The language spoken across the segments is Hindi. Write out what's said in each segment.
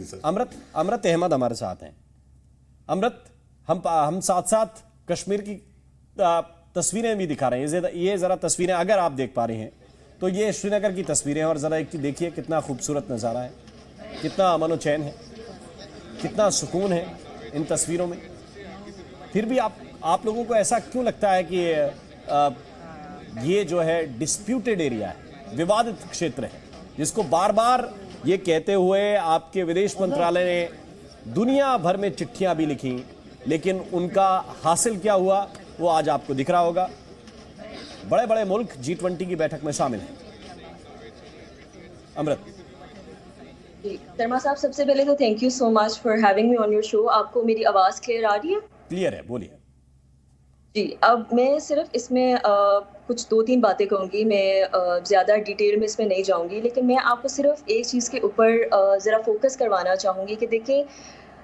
जी सर। अमृत अहमद हमारे साथ हैं। अमृत, हम साथ साथ कश्मीर की तस्वीरें भी दिखा रहे हैं। ये जरा तस्वीरें अगर आप देख पा रहे हैं तो ये श्रीनगर की तस्वीरें, और जरा एक देखिए कितना खूबसूरत नज़ारा है, कितना अमन व चैन है, कितना सुकून है इन तस्वीरों में। फिर भी आप लोगों को ऐसा क्यों लगता है कि ये जो है डिस्प्यूटेड एरिया है, विवादित क्षेत्र है, जिसको बार बार ये कहते हुए आपके विदेश मंत्रालय ने दुनिया भर में चिट्ठियां भी लिखी, लेकिन उनका हासिल क्या हुआ वो आज आपको दिख रहा होगा। बड़े बड़े मुल्क G20 की बैठक में शामिल हैं। अमृत शर्मा साहब, सबसे पहले तो thank you so much for having me on your show. आपको मेरी आवाज क्लियर आ रही है? क्लियर है, बोलिए। जी, अब मैं सिर्फ इसमें कुछ 2-3 बातें कहूँगी। मैं ज़्यादा डिटेल में इसमें नहीं जाऊँगी, लेकिन मैं आपको सिर्फ एक चीज़ के ऊपर ज़रा फोकस करवाना चाहूँगी कि देखिए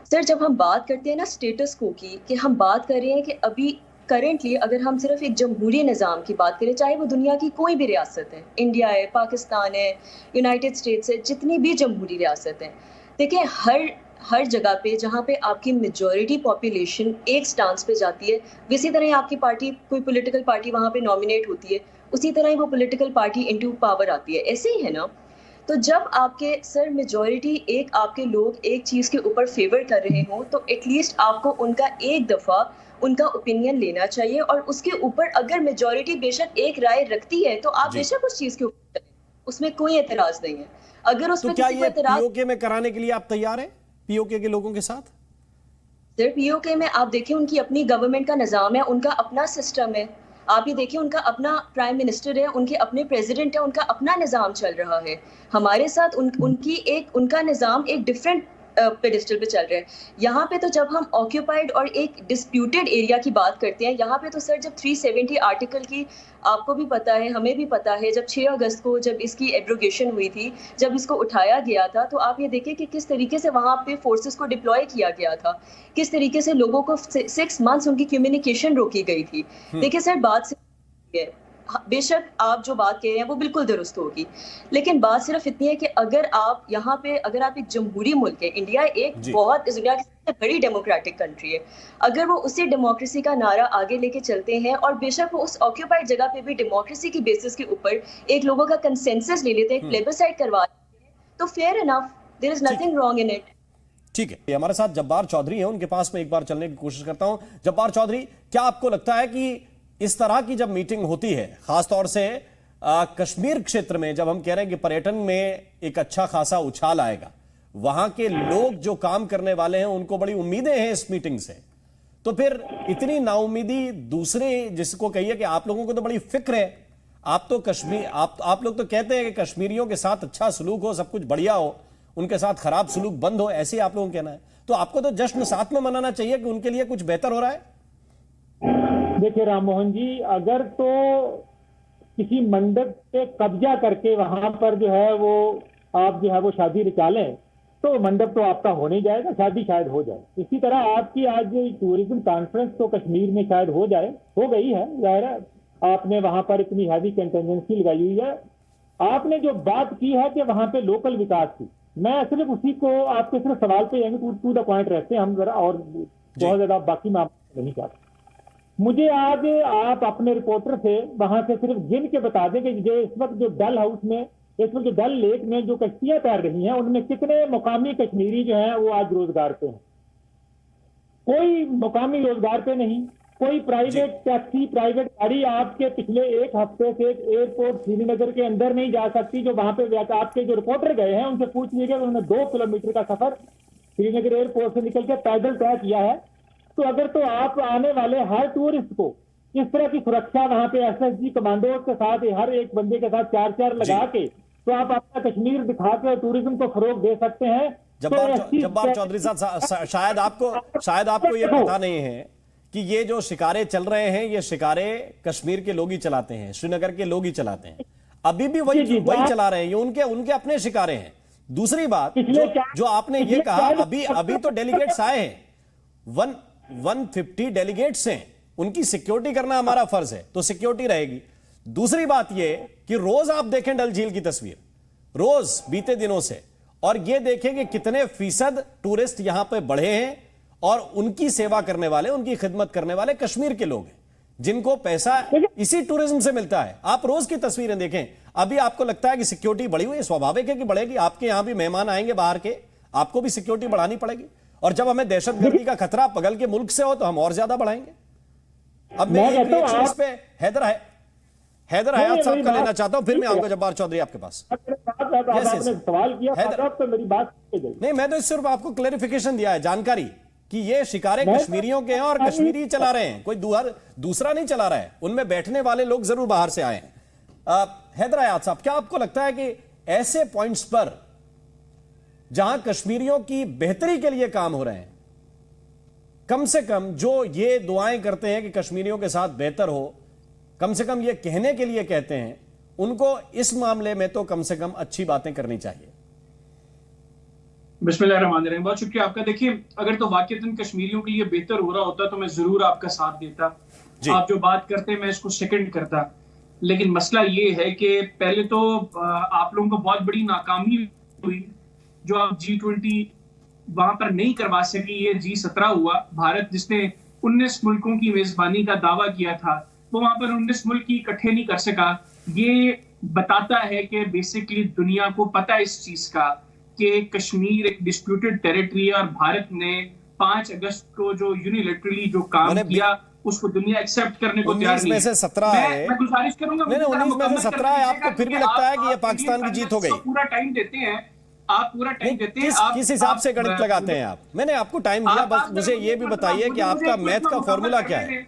सर, जब हम बात करते हैं ना स्टेटस को की, कि हम बात कर रहे हैं कि अभी करेंटली अगर हम सिर्फ एक जमहूरी निज़ाम की बात करें, चाहे वो दुनिया की कोई भी रियासत है, इंडिया है, पाकिस्तान है, यूनाइटेड स्टेट्स है, जितनी भी जमहूरी रियासत हैं, देखिए हर जगह पे जहाँ पे आपकी मेजॉरिटी पॉपुलेशन एक स्टांस पे जाती है, इसी तरह ही आपकी पार्टी, कोई पॉलिटिकल पार्टी वहाँ पे नॉमिनेट होती है, उसी तरह ही वो पॉलिटिकल पार्टी इनटू पावर आती है। ऐसे ही है ना। तो जब आपके सर मेजॉरिटी एक आपके लोग एक चीज़ के ऊपर फेवर कर रहे हों, तो एटलीस्ट आपको उनका एक दफ़ा उनका ओपिनियन लेना चाहिए, और उसके ऊपर अगर मेजॉरिटी बेशक एक राय रखती है तो आप बेशक उस चीज़ के ऊपर, उसमें कोई एतराज़ नहीं है। अगर उसमें तो क्या ये पीओके में कराने के लिए आप तैयार हैं, पीओके के लोगों के साथ? सर, पीओके में आप देखिए उनकी अपनी गवर्नमेंट का निज़ाम है, उनका अपना सिस्टम है। आप ये देखिए उनका अपना प्राइम मिनिस्टर है, उनके अपने प्रेसिडेंट है, उनका अपना निज़ाम चल रहा है। हमारे साथ उनका निज़ाम एक डिफरेंट पेडिस्टल पे चल रहा है। यहाँ पे तो जब हम ऑक्यूपाइड और एक डिस्प्यूटेड एरिया की बात करते हैं, यहाँ पे तो सर जब 370 आर्टिकल की, आपको भी पता है, हमें भी पता है, जब 6 अगस्त को जब इसकी एब्रोगेशन हुई थी, जब इसको उठाया गया था, तो आप ये देखिए कि किस तरीके से वहाँ पे फोर्सेस को डिप्लॉय किया गया था, किस तरीके से लोगों को 6 मंथ्स उनकी कम्युनिकेशन रोकी गई थी। देखिए सर, बात से बेशक आप जो बात कह रहे हैं वो बिल्कुल दुरुस्त होगी, लेकिन बात सिर्फ इतनी है कि अगर आप यहाँ पे, अगर आप एक जमहूरी मुल्क है, इंडिया एक बहुत दुनिया की सबसे बड़ी डेमोक्रेटिक कंट्री है, अगर वो उसी डेमोक्रेसी का नारा आगे लेके चलते हैं, और बेशक वो उस ऑक्यूपाइड जगह पे भी डेमोक्रेसी की बेसिस के ऊपर एक लोगों का कंसेंसस ले लेते हैं, प्लेबिसाइड करवा लेते हैं, तो fair enough, there is nothing wrong in it. ठीक है, हमारे साथ जब्बार चौधरी हैं, उनके पास में एक बार चलने की कोशिश करता हूं। जब्बार चौधरी, क्या आपको लगता है कि इस तरह की जब मीटिंग होती है, खासतौर से कश्मीर क्षेत्र में, जब हम कह रहे हैं कि पर्यटन में एक अच्छा खासा उछाल आएगा, वहां के लोग जो काम करने वाले हैं उनको बड़ी उम्मीदें हैं इस मीटिंग से, तो फिर इतनी नाउमीदी दूसरे, जिसको कहिए कि आप लोगों को तो बड़ी फिक्र है, आप तो कश्मीर, आप लोग तो कहते हैं कि कश्मीरियों के साथ अच्छा सलूक हो, सब कुछ बढ़िया हो, उनके साथ खराब सलूक बंद हो, ऐसे ही आप लोगों को कहना है, तो आपको तो जश्न साथ में मनाना चाहिए कि उनके लिए कुछ बेहतर हो रहा है। देखिए राम मोहन जी, अगर तो किसी मंडप पे कब्जा करके वहां पर जो है वो आप जो है वो शादी रचा लें, तो मंडप तो आपका हो नहीं जाएगा, शादी शायद हो जाए। इसी तरह आपकी आज टूरिज्म कॉन्फ्रेंस तो कश्मीर में शायद हो जाए, हो गई है, जाहिर है आपने वहां पर इतनी हैवी कंटिजेंसी लगाई हुई है। आपने जो बात की है कि वहां पे लोकल विकास की, मैं सिर्फ उसी को आपके सिर्फ सवाल पे टू द पॉइंट रहते हैं हम जरा, और बहुत ज्यादा बाकी मैं आपको नहीं चाहता। मुझे आज आप अपने रिपोर्टर से वहां से सिर्फ गिन के बता दें कि जो इस वक्त जो डल हाउस में, इस वक्त जो डल लेक में जो कश्तियां तैर रही हैं, उनमें कितने मुकामी कश्मीरी जो हैं वो आज रोजगार पे हैं? कोई मुकामी रोजगार पे नहीं। कोई प्राइवेट टैक्सी, प्राइवेट गाड़ी आपके पिछले एक हफ्ते से एयरपोर्ट श्रीनगर के अंदर नहीं जा सकती। जो वहां पे आपके जो रिपोर्टर गए हैं उनसे पूछ लीजिएगा, उन्होंने 2 किलोमीटर का सफर श्रीनगर एयरपोर्ट से निकल के पैदल तय किया है। तो अगर तो आप आने वाले हर टूरिस्ट को इस तरह की सुरक्षा वहां पे एसएसजी कमांडोज के साथ, हर एक बंदे के साथ 4-4 लगा के, तो आप अपना कश्मीर दिखा के टूरिज्म को फरोग दे सकते हैं। जब्बार चौधरी साहब, शायद आपको ये पता नहीं है कि ये जो शिकारे चल रहे हैं, ये शिकारे कश्मीर के लोग ही चलाते हैं, श्रीनगर के लोग ही चलाते हैं, अभी भी वही चला रहे हैं, ये उनके अपने शिकारे हैं। दूसरी बात जो आपने ये कहा, अभी तो डेलीगेट्स आए हैं, 150 डेलीगेट्स हैं, उनकी सिक्योरिटी करना हमारा फर्ज है, तो सिक्योरिटी रहेगी। दूसरी बात यह कि रोज आप देखें डल झील की तस्वीर, रोज बीते दिनों से, और ये देखें कि कितने फीसद टूरिस्ट यहां पे बढ़े हैं और उनकी सेवा करने वाले, उनकी खिदमत करने वाले कश्मीर के लोग हैं, जिनको पैसा इसी टूरिज्म से मिलता है। आप रोज की तस्वीरें देखें, अभी आपको लगता है कि सिक्योरिटी बढ़ी हुई है, स्वाभाविक है कि बढ़ेगी। आपके यहां भी मेहमान आएंगे बाहर के, आपको भी सिक्योरिटी बढ़ानी पड़ेगी। और जब हमें दहशतगर्दी का खतरा पगल के मुल्क से हो तो हम और ज्यादा बढ़ाएंगे। अब मैं एक रिएक्शन इस पे हैदर हयात साहब का लेना चाहता हूं, फिर मैं आऊंगा जब्बार चौधरी आपके पास। आपने सवाल किया तो मेरी बात नहीं, मैं तो सिर्फ आपको क्लैरिफिकेशन दिया है, जानकारी कि ये शिकारे कश्मीरियों के हैं और कश्मीरी चला रहे हैं, कोई दूसरा नहीं चला रहा है। उनमें बैठने वाले लोग जरूर बाहर से आए हैं। हैदर हयात साहब, क्या आपको लगता है कि ऐसे पॉइंट्स पर जहां कश्मीरियों की बेहतरी के लिए काम हो रहे हैं, कम से कम जो ये दुआएं करते हैं कि कश्मीरियों के साथ बेहतर हो, कम से कम ये कहने के लिए कहते हैं, उनको इस मामले में तो कम से कम अच्छी बातें करनी चाहिए? बिस्मिल्लाहिर्रहमानिर्रहीम, बहुत शुक्रिया आपका। देखिए, अगर तो वाकईतन कश्मीरियों के लिए बेहतर हो रहा होता तो मैं जरूर आपका साथ देता। आप जो बात करते हैं मैं इसको सेकंड करता, लेकिन मसला ये है कि पहले तो आप लोगों को बहुत बड़ी नाकामी हुई जो आप G20 वहां पर नहीं करवा सकी। ये G17 हुआ, भारत जिसने 19 मुल्कों की मेजबानी का दावा किया था वो वहां पर 19 मुल्क ही इकट्ठे नहीं कर सका। ये बताता है कि बेसिकली दुनिया को पता है इस चीज का कि कश्मीर एक डिस्प्यूटेड टेरिटरी है और भारत ने 5 अगस्त को जो यूनिलैटरली जो काम किया उसको दुनिया एक्सेप्ट करने को तैयार नहीं है। 19 में से 17 है। मैं गुजारिश करूंगा, नहीं, 19 में से 17 है, आपको फिर भी लगता है कि ये पाकिस्तान की जीत हो गई? पूरा टाइम देते हैं आप, पूरा टाइम देते हैं आप, किस हिसाब से गणित लगाते हैं आप? मैंने आपको टाइम दिया, बस मुझे ये भी बताइए कि आपका मैथ का फॉर्मूला क्या है?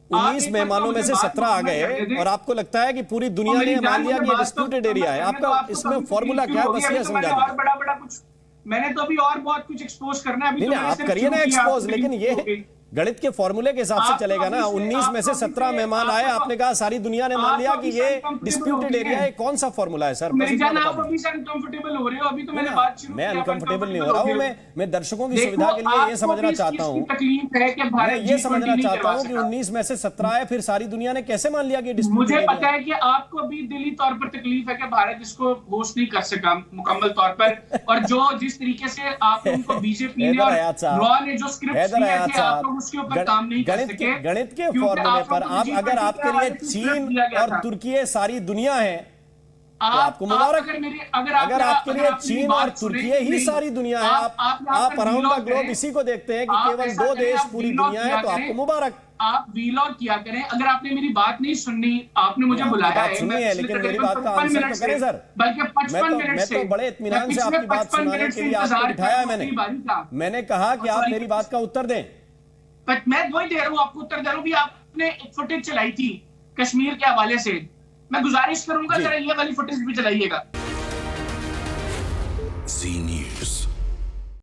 19 मेहमानों में से 17 आ गए और आपको लगता है कि पूरी दुनिया ने मान लिया कि ये डिस्प्यूटेड एरिया है। आपका इसमें फॉर्मूला क्या है, बस ये समझा दीजिए। बड़ा कुछ मैंने तो अभी और बहुत कुछ एक्सपोज करना है। नहीं, आप करिए ना एक्सपोज, लेकिन ये गणित के फॉर्मूले के हिसाब से चलेगा ना। 19 में से 17 मेहमान आए, आपने कहा सारी दुनिया ने मान लिया कि ये डिस्प्यूटेड एरिया है। कौन सा फॉर्मूला है सर? अनकंफर्टेबल हो रहे हो अभी तो मैंने बात शुरू मैं अनकंफर्टेबल नहीं हो रहा हूँ। मैं दर्शकों की सुविधा के लिए ये समझना चाहता हूँ, मैं ये समझना चाहता हूँ कि 19 में से 17 है, फिर सारी दुनिया ने कैसे मान लिया कि डिस्प्यूटेड एरिया? मुझे पता है कि आपको भी दिली तौर पर तकलीफ है कि भारत इसको होस्ट नहीं कर सका मुकम्मल तौर पर, और जो जिस तरीके से आप उनको बीजेपी ने और रॉ ने जो स्क्रिप्ट दिए थे आप लोग उसके ऊपर काम नहीं कर सके। गणित के फॉर्मूले पर आप, अगर आपके लिए चीन और तुर्की सारी दुनिया है तो आपको मुबारक। अगर आपके लिए चीन और तुर्की ही सारी दुनिया है, आप अराउंड द ग्लोब इसी को देखते हैं कि केवल 2 देश पूरी दुनिया है, तो आपको मुबारक। आप वीलॉग किया करें। अगर आपने मेरी बात नहीं सुननी, आपने मुझे बुलाया है, सुनी है, लेकिन मेरी बात का आंसर तो करें सर। बल्कि 55 मिनट से मैं तो बड़े इत्मीनान से आपकी बात सुनाने के लिए आपको बिठाया है। मैंने कहा कि आप मेरी बात का उत्तर दें। मैं वही दे रहा हूँ, आपको उत्तर दे रहा हूँ भी। आपने एक फुटेज चलाई थी कश्मीर के हवाले से, मैं गुजारिश करूंगा जरा ये वाली फुटेज भी चलाइएगा। जी न्यूज़।